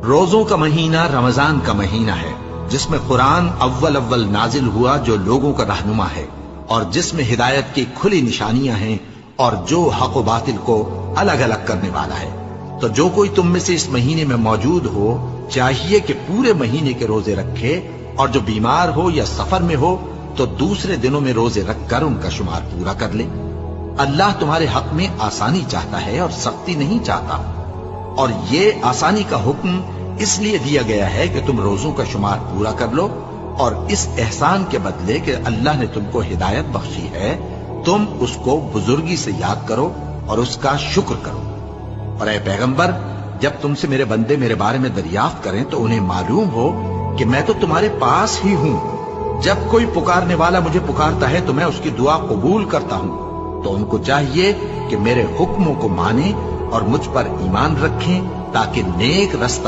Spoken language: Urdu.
روزوں کا مہینہ رمضان کا مہینہ ہے، جس میں قرآن اول نازل ہوا، جو لوگوں کا رہنما ہے، اور جس میں ہدایت کی کھلی نشانیاں ہیں، اور جو حق و باطل کو الگ الگ کرنے والا ہے۔ تو جو کوئی تم میں سے اس مہینے میں موجود ہو، چاہیے کہ پورے مہینے کے روزے رکھے، اور جو بیمار ہو یا سفر میں ہو تو دوسرے دنوں میں روزے رکھ کر ان کا شمار پورا کر لے۔ اللہ تمہارے حق میں آسانی چاہتا ہے اور سختی نہیں چاہتا، اور یہ آسانی کا حکم اس لیے دیا گیا ہے کہ تم روزوں کا شمار پورا کر لو، اور اس احسان کے بدلے کہ اللہ نے تم کو ہدایت بخشی ہے، تم اس کو بزرگی سے یاد کرو اور اس کا شکر کرو۔ اور اے پیغمبر، جب تم سے میرے بندے میرے بارے میں دریافت کریں تو انہیں معلوم ہو کہ میں تو تمہارے پاس ہی ہوں۔ جب کوئی پکارنے والا مجھے پکارتا ہے تو میں اس کی دعا قبول کرتا ہوں۔ تو ان کو چاہیے کہ میرے حکموں کو مانیں اور مجھ پر ایمان رکھیں، تاکہ نیک رستہ